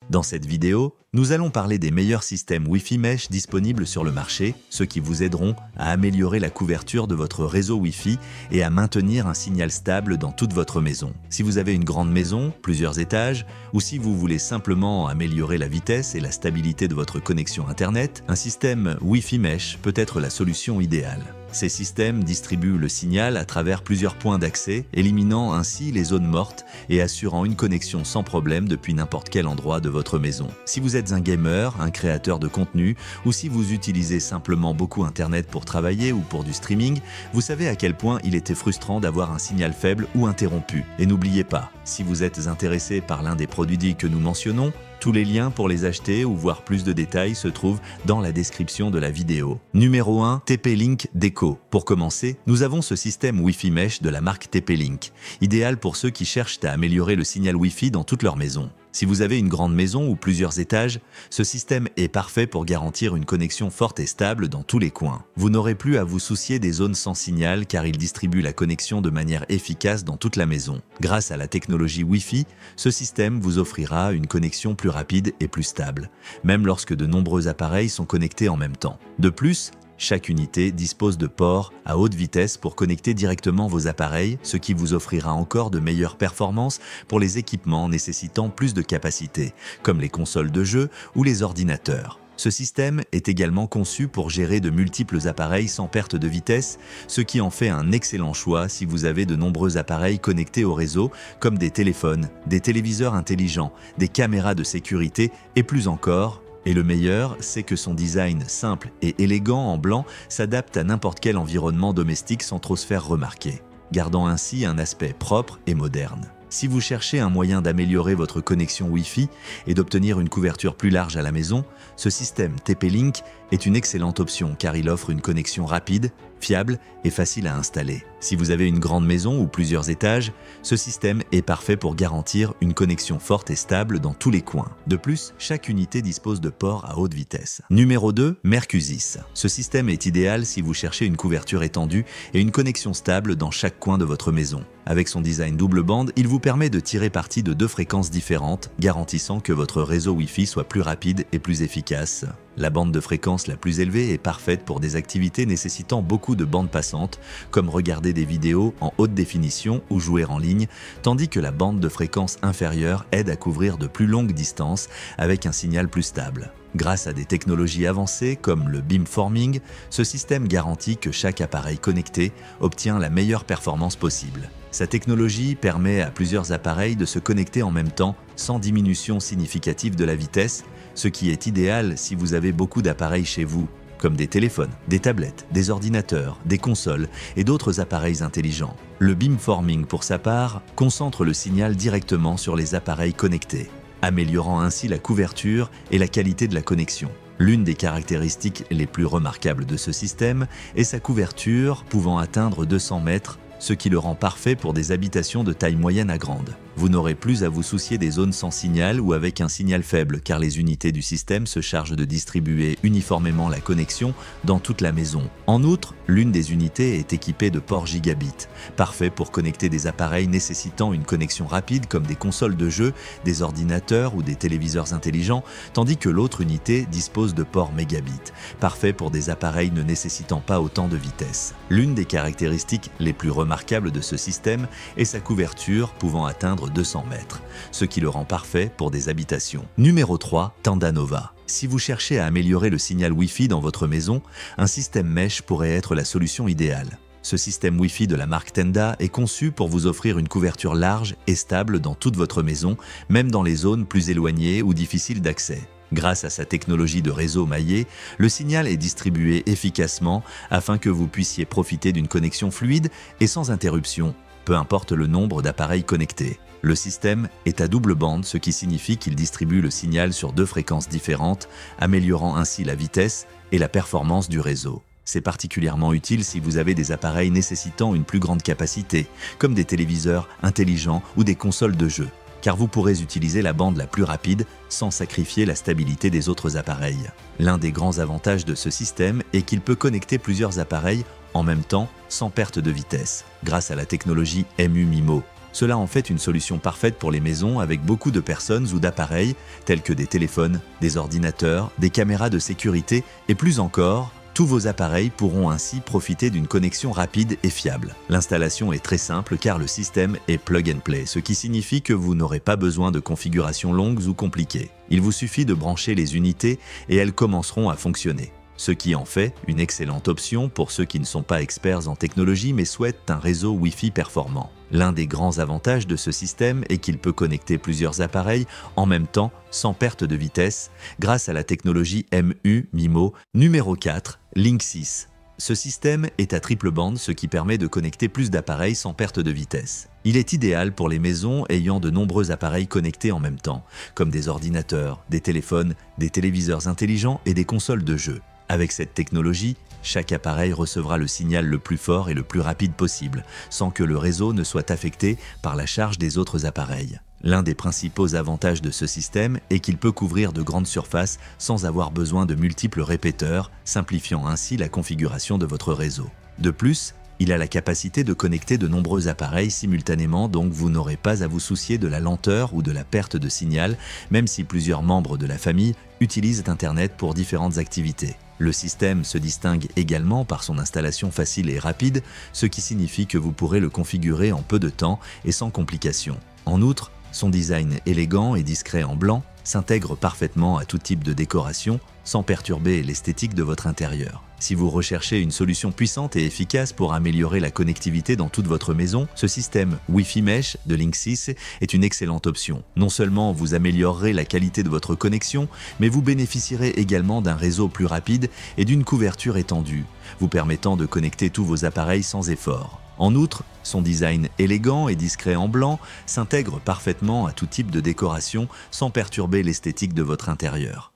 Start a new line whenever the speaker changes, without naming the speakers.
Dans cette vidéo, nous allons parler des meilleurs systèmes Wi-Fi Mesh disponibles sur le marché, ceux qui vous aideront à améliorer la couverture de votre réseau Wi-Fi et à maintenir un signal stable dans toute votre maison. Si vous avez une grande maison, plusieurs étages, ou si vous voulez simplement améliorer la vitesse et la stabilité de votre connexion Internet, un système Wi-Fi Mesh peut être la solution idéale. Ces systèmes distribuent le signal à travers plusieurs points d'accès, éliminant ainsi les zones mortes et assurant une connexion sans problème depuis n'importe quel endroit de votre maison. Si vous êtes un gamer, un créateur de contenu, ou si vous utilisez simplement beaucoup Internet pour travailler ou pour du streaming, vous savez à quel point il était frustrant d'avoir un signal faible ou interrompu. Et n'oubliez pas, si vous êtes intéressé par l'un des produits que nous mentionnons, tous les liens pour les acheter ou voir plus de détails se trouvent dans la description de la vidéo. Numéro 1, TP-Link Deco. Pour commencer, nous avons ce système Wi-Fi Mesh de la marque TP-Link, idéal pour ceux qui cherchent à améliorer le signal Wi-Fi dans toute leur maison. Si vous avez une grande maison ou plusieurs étages, ce système est parfait pour garantir une connexion forte et stable dans tous les coins. Vous n'aurez plus à vous soucier des zones sans signal car il distribue la connexion de manière efficace dans toute la maison. Grâce à la technologie Wi-Fi, ce système vous offrira une connexion plus rapide et plus stable, même lorsque de nombreux appareils sont connectés en même temps. De plus, chaque unité dispose de ports à haute vitesse pour connecter directement vos appareils, ce qui vous offrira encore de meilleures performances pour les équipements nécessitant plus de capacité, comme les consoles de jeux ou les ordinateurs. Ce système est également conçu pour gérer de multiples appareils sans perte de vitesse, ce qui en fait un excellent choix si vous avez de nombreux appareils connectés au réseau, comme des téléphones, des téléviseurs intelligents, des caméras de sécurité et plus encore. Et le meilleur, c'est que son design simple et élégant en blanc s'adapte à n'importe quel environnement domestique sans trop se faire remarquer, gardant ainsi un aspect propre et moderne. Si vous cherchez un moyen d'améliorer votre connexion Wi-Fi et d'obtenir une couverture plus large à la maison, ce système TP-Link est une excellente option car il offre une connexion rapide, fiable et facile à installer. Si vous avez une grande maison ou plusieurs étages, ce système est parfait pour garantir une connexion forte et stable dans tous les coins. De plus, chaque unité dispose de ports à haute vitesse. Numéro 2, Mercusys. Ce système est idéal si vous cherchez une couverture étendue et une connexion stable dans chaque coin de votre maison. Avec son design double bande, il vous permet de tirer parti de deux fréquences différentes, garantissant que votre réseau Wi-Fi soit plus rapide et plus efficace. La bande de fréquence la plus élevée est parfaite pour des activités nécessitant beaucoup de bandes passantes, comme regarder des vidéos en haute définition ou jouer en ligne, tandis que la bande de fréquence inférieure aide à couvrir de plus longues distances avec un signal plus stable. Grâce à des technologies avancées comme le beamforming, ce système garantit que chaque appareil connecté obtient la meilleure performance possible. Sa technologie permet à plusieurs appareils de se connecter en même temps sans diminution significative de la vitesse, ce qui est idéal si vous avez beaucoup d'appareils chez vous, comme des téléphones, des tablettes, des ordinateurs, des consoles et d'autres appareils intelligents. Le beamforming, pour sa part, concentre le signal directement sur les appareils connectés, améliorant ainsi la couverture et la qualité de la connexion. L'une des caractéristiques les plus remarquables de ce système est sa couverture pouvant atteindre 200 mètres, ce qui le rend parfait pour des habitations de taille moyenne à grande. Vous n'aurez plus à vous soucier des zones sans signal ou avec un signal faible car les unités du système se chargent de distribuer uniformément la connexion dans toute la maison. En outre, l'une des unités est équipée de ports gigabit, parfait pour connecter des appareils nécessitant une connexion rapide comme des consoles de jeux, des ordinateurs ou des téléviseurs intelligents, tandis que l'autre unité dispose de ports mégabit, parfait pour des appareils ne nécessitant pas autant de vitesse. L'une des caractéristiques les plus remarquables de ce système est sa couverture pouvant atteindre 200 mètres, ce qui le rend parfait pour des habitations. Numéro 3, Tendanova. Si vous cherchez à améliorer le signal Wi-Fi dans votre maison, un système Mesh pourrait être la solution idéale. Ce système Wi-Fi de la marque Tenda est conçu pour vous offrir une couverture large et stable dans toute votre maison, même dans les zones plus éloignées ou difficiles d'accès. Grâce à sa technologie de réseau maillé, le signal est distribué efficacement afin que vous puissiez profiter d'une connexion fluide et sans interruption, peu importe le nombre d'appareils connectés. Le système est à double bande, ce qui signifie qu'il distribue le signal sur deux fréquences différentes, améliorant ainsi la vitesse et la performance du réseau. C'est particulièrement utile si vous avez des appareils nécessitant une plus grande capacité, comme des téléviseurs intelligents ou des consoles de jeux, car vous pourrez utiliser la bande la plus rapide sans sacrifier la stabilité des autres appareils. L'un des grands avantages de ce système est qu'il peut connecter plusieurs appareils en même temps sans perte de vitesse, grâce à la technologie MU-MIMO. Cela en fait une solution parfaite pour les maisons avec beaucoup de personnes ou d'appareils tels que des téléphones, des ordinateurs, des caméras de sécurité et plus encore, tous vos appareils pourront ainsi profiter d'une connexion rapide et fiable. L'installation est très simple car le système est plug and play, ce qui signifie que vous n'aurez pas besoin de configurations longues ou compliquées. Il vous suffit de brancher les unités et elles commenceront à fonctionner. Ce qui en fait une excellente option pour ceux qui ne sont pas experts en technologie mais souhaitent un réseau Wi-Fi performant. L'un des grands avantages de ce système est qu'il peut connecter plusieurs appareils en même temps sans perte de vitesse grâce à la technologie MU-MIMO numéro 4, Link 6. Ce système est à triple bande, ce qui permet de connecter plus d'appareils sans perte de vitesse. Il est idéal pour les maisons ayant de nombreux appareils connectés en même temps, comme des ordinateurs, des téléphones, des téléviseurs intelligents et des consoles de jeux. Avec cette technologie, chaque appareil recevra le signal le plus fort et le plus rapide possible, sans que le réseau ne soit affecté par la charge des autres appareils. L'un des principaux avantages de ce système est qu'il peut couvrir de grandes surfaces sans avoir besoin de multiples répéteurs, simplifiant ainsi la configuration de votre réseau. De plus, il a la capacité de connecter de nombreux appareils simultanément, donc vous n'aurez pas à vous soucier de la lenteur ou de la perte de signal, même si plusieurs membres de la famille utilisent Internet pour différentes activités. Le système se distingue également par son installation facile et rapide, ce qui signifie que vous pourrez le configurer en peu de temps et sans complications. En outre, son design élégant et discret en blanc s'intègre parfaitement à tout type de décoration sans perturber l'esthétique de votre intérieur. Si vous recherchez une solution puissante et efficace pour améliorer la connectivité dans toute votre maison, ce système Wi-Fi Mesh de Link 6 est une excellente option. Non seulement vous améliorerez la qualité de votre connexion, mais vous bénéficierez également d'un réseau plus rapide et d'une couverture étendue, vous permettant de connecter tous vos appareils sans effort. En outre, son design élégant et discret en blanc s'intègre parfaitement à tout type de décoration sans perturber l'esthétique de votre intérieur.